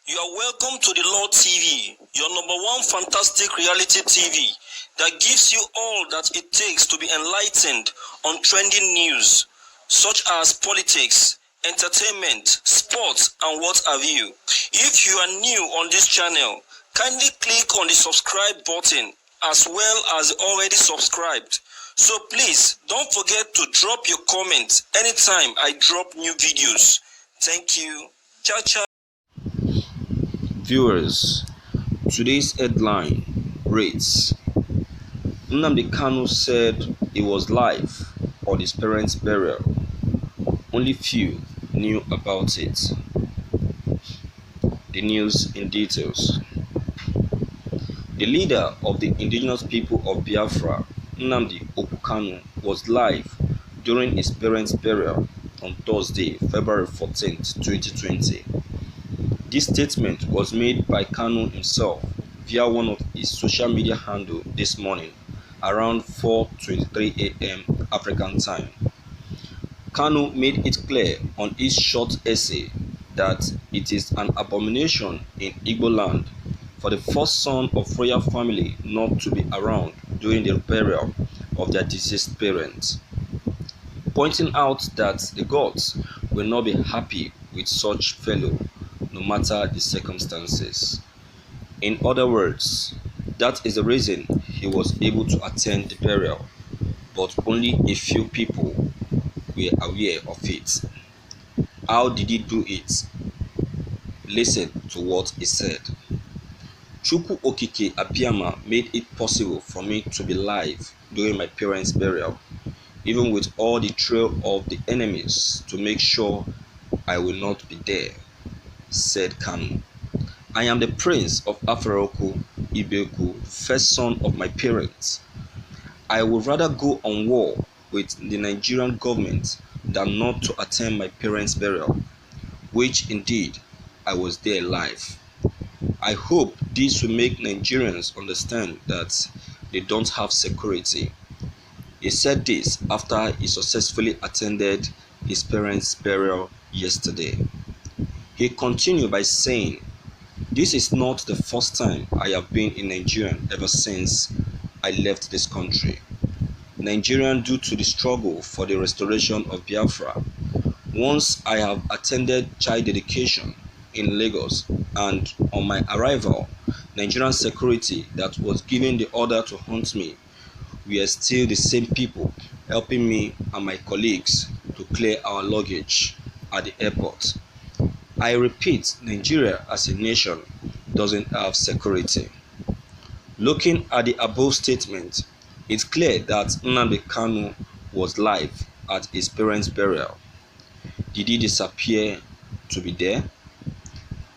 You are welcome to the Lord TV, your number one fantastic reality TV that gives you all that it takes to be enlightened on trending news such as politics, entertainment, sports, and what have you. If you are new on this channel, kindly click on the subscribe button as well as already subscribed. So please don't forget to drop your comments anytime I drop new videos. Thank you. Ciao, ciao. Viewers, today's headline reads: Nnamdi Kanu said he was live on his parents' burial. Only few knew about it. The news in details. The leader of the indigenous people of Biafra, Nnamdi Kanu, was live during his parents' burial on Thursday, February 14, 2020. This statement was made by Kanu himself via one of his social media handles this morning around 4:23 a.m. African time. Kanu made it clear on his short essay that it is an abomination in Igbo land for the first son of royal family not to be around during the burial of their deceased parents, pointing out that the gods will not be happy with such fellow no matter the circumstances. In other words, that is the reason he was able to attend the burial, but only a few people were aware of it. How did he do it? Listen to what he said. Chukwu Okike Abiyama made it possible for me to be live during my parents' burial, even with all the trail of the enemies to make sure I will not be there, said Kanu. I am the prince of Afaroku Ibeku, first son of my parents. I would rather go on war with the Nigerian government than not to attend my parents' burial, which indeed I was there live. I hope this will make Nigerians understand that they don't have security. He said this after he successfully attended his parents' burial yesterday. He continued by saying, "This is not the first time I have been in Nigeria ever since I left this country. Nigerian, due to the struggle for the restoration of Biafra, once I have attended child dedication in Lagos, and on my arrival, Nigerian security that was given the order to hunt me were still the same people helping me and my colleagues to clear our luggage at the airport. I repeat, Nigeria as a nation doesn't have security." Looking at the above statement, it's clear that Nnamdi Kanu was live at his parents' burial. Did he disappear to be there?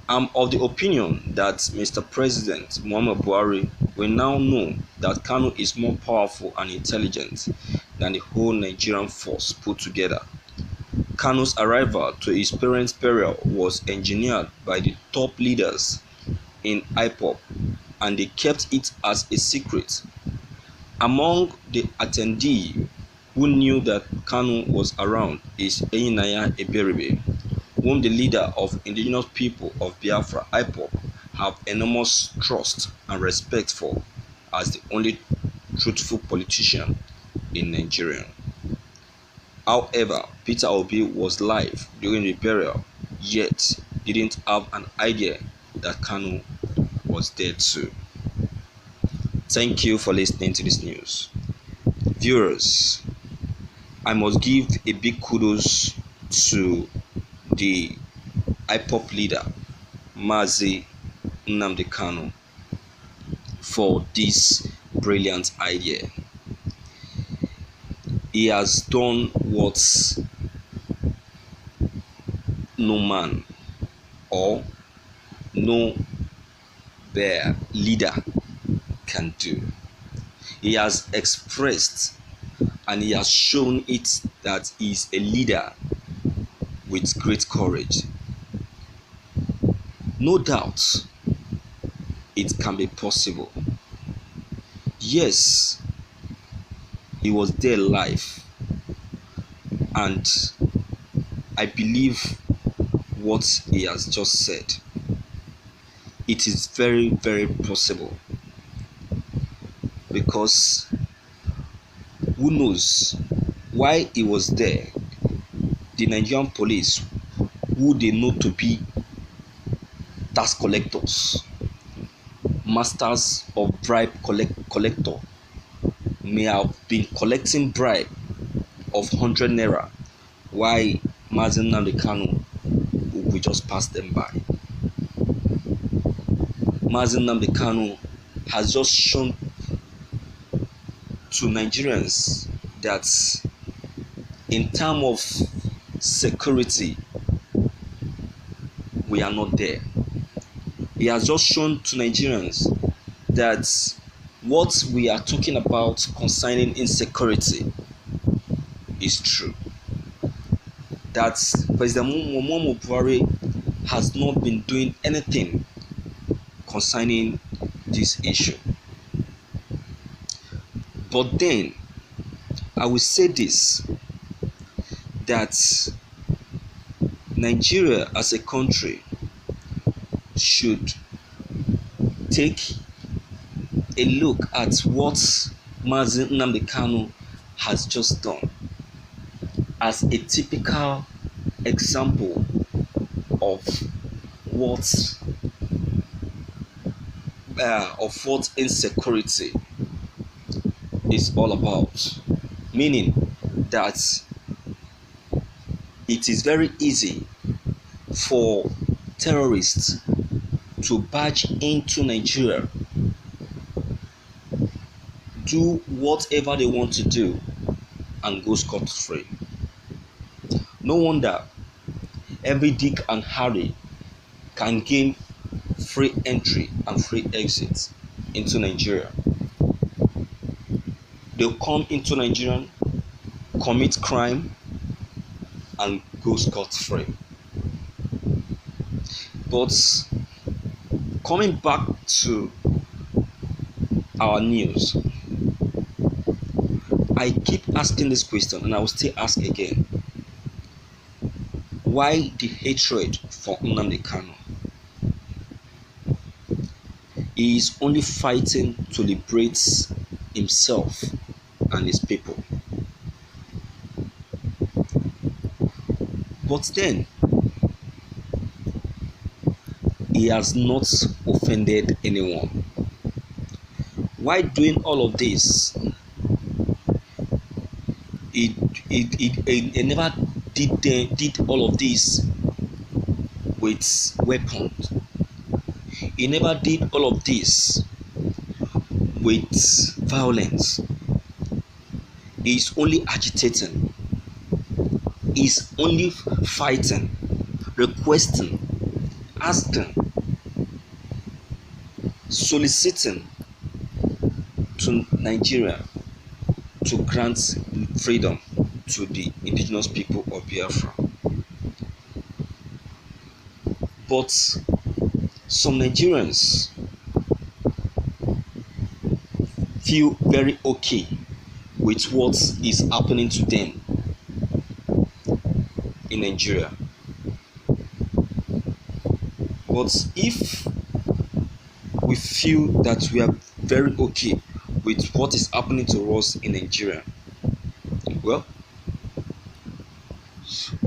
I'm of the opinion that Mr. President Muhammad Buhari will now know that Kanu is more powerful and intelligent than the whole Nigerian force put together. Kanu's arrival to his parents' burial was engineered by the top leaders in IPOB, and they kept it as a secret. Among the attendees who knew that Kanu was around is Enyinaya Eberibe, whom the leader of indigenous people of Biafra, IPOB, have enormous trust and respect for as the only truthful politician in Nigeria. However, Peter Obi was live during the burial, yet didn't have an idea that Kanu was there too. Thank you for listening to this news. Viewers, I must give a big kudos to the IPOP leader, Mazi Nnamdi Kanu, for this brilliant idea. He has done what no man or no bear leader can do. He has expressed and he has shown it that he is a leader with great courage. No doubt it can be possible. Yes, he was there live, and I believe what he has just said. it is very, very possible, because who knows why he was there. The Nigerian police, who they know to be tax collectors, masters of bribe collector, may have been collecting bribe of 100 naira, while Nnamdi Kanu will just pass them by. Nnamdi Kanu has just shown to Nigerians that in terms of security, we are not there. He has just shown to Nigerians that what we are talking about concerning insecurity is true. That President Muhammadu Buhari has not been doing anything concerning this issue. But then, I will say this, that Nigeria as a country should take a look at what Nnamdi Kanu has just done as a typical example of what insecurity is all about. Meaning that it is very easy for terrorists to barge into Nigeria, do whatever they want to do, and go scot-free. No wonder every Dick and Harry can gain free entry and free exit into Nigeria. They'll come into Nigeria, commit crime, and go scot-free. But coming back to our news, I keep asking this question, and I will still ask again. Why the hatred for Nnamdi Kanu? He is only fighting to liberate himself and his people. But then, he has not offended anyone. Why doing all of this? He never did all of this with weapons. He never did all of this with violence. He is only agitating. He is only fighting, requesting, asking, soliciting to Nigeria to grant freedom to the indigenous people of Biafra. But some Nigerians feel very okay with what is happening to them in Nigeria. But if we feel that we are very okay with what is happening to us in Nigeria, well,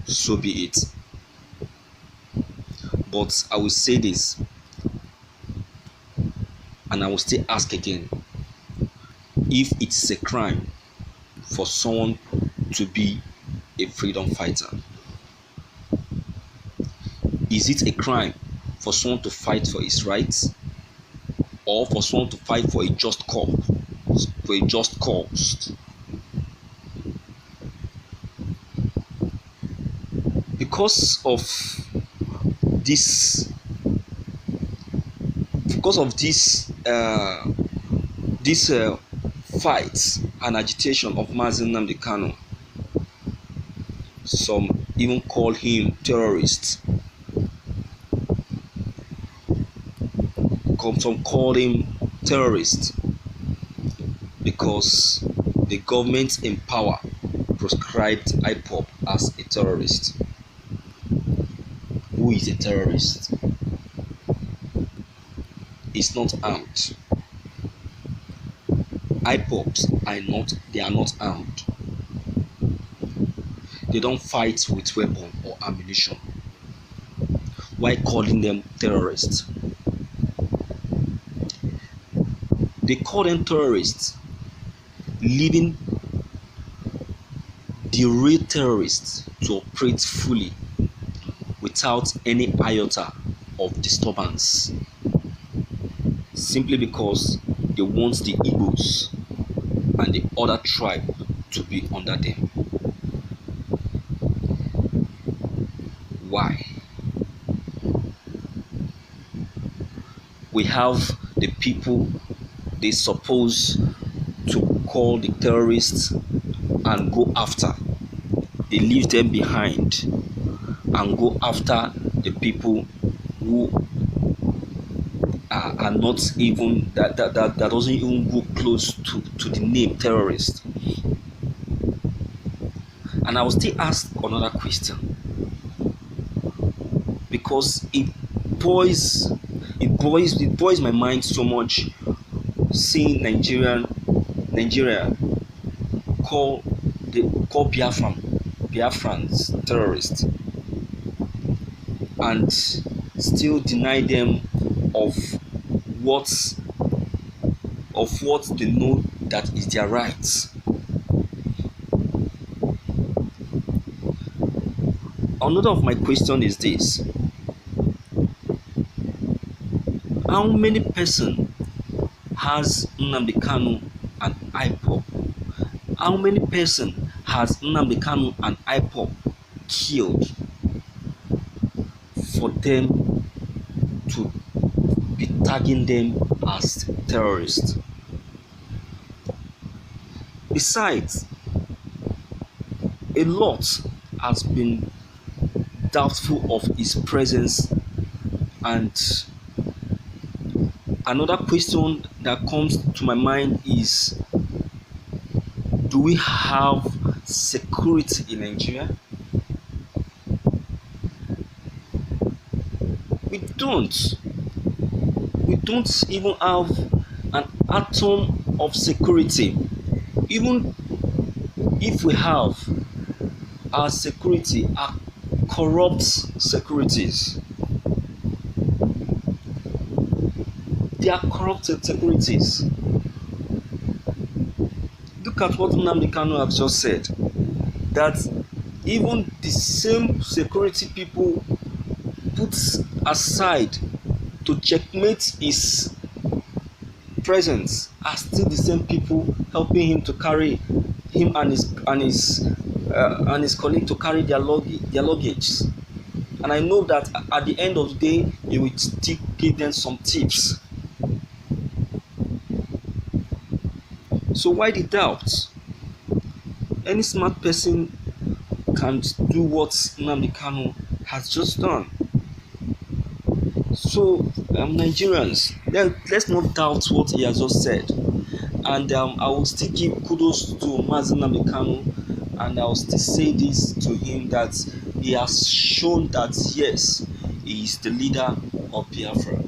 so be it. But I will say this, and I will still ask again, if it's a crime for someone to be a freedom fighter, is it a crime for someone to fight for his rights, or for someone to fight for a just cause? For a just cause? Because of this fight and agitation of Nnamdi Kanu, some even call him terrorist. Some call him terrorist because the government in power proscribed IPOB as a terrorist. Who is a terrorist? is not armed. IPOBs are not armed. They don't fight with weapon or ammunition. Why calling them terrorists? They call them terrorists, leaving the real terrorists to operate fully without any iota of disturbance, simply because they want the Igbos and the other tribe to be under them. Why? We have the people they suppose to call the terrorists and go after. They leave them behind and go after the people who are not even that doesn't even go close to the name terrorist. And I will still ask another question, because it boils my mind so much seeing Nigeria call Biafrans terrorists and still deny them of what they know that is their rights. Another of my question is this: how many persons has Nnamdi Kanu and IPOB? How many persons has Nnamdi Kanu and IPOB killed for them to be tagging them as terrorists? Besides, a lot has been doubtful of his presence, and another question that comes to my mind is, do we have security in Nigeria? We don't. We don't even have an atom of security. Even if we have, our security are corrupt securities. They are corrupted securities. Look at what Nnamdi Kanu has just said, that even the same security people put aside to checkmate his presence are still the same people helping him to carry him and his colleague to carry their luggage. And I know that at the end of the day, he will still give them some tips. So why the doubt? Any smart person can do what Nnamdi Kanu has just done. So Nigerians, let's not doubt what he has just said. And I will still give kudos to Mazi Nnamdi Kanu, and I will still say this to him, that he has shown that yes, he is the leader of Biafra.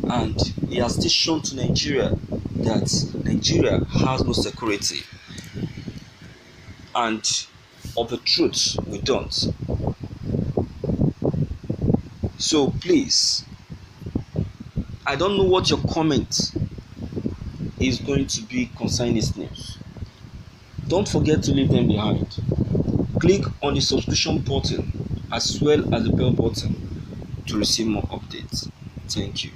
And he has still shown to Nigeria that Nigeria has no security. And of the truth, we don't. So please, I don't know what your comment is going to be concerning this news. Don't forget to leave them behind. Click on the subscription button as well as the bell button to receive more updates. Thank you.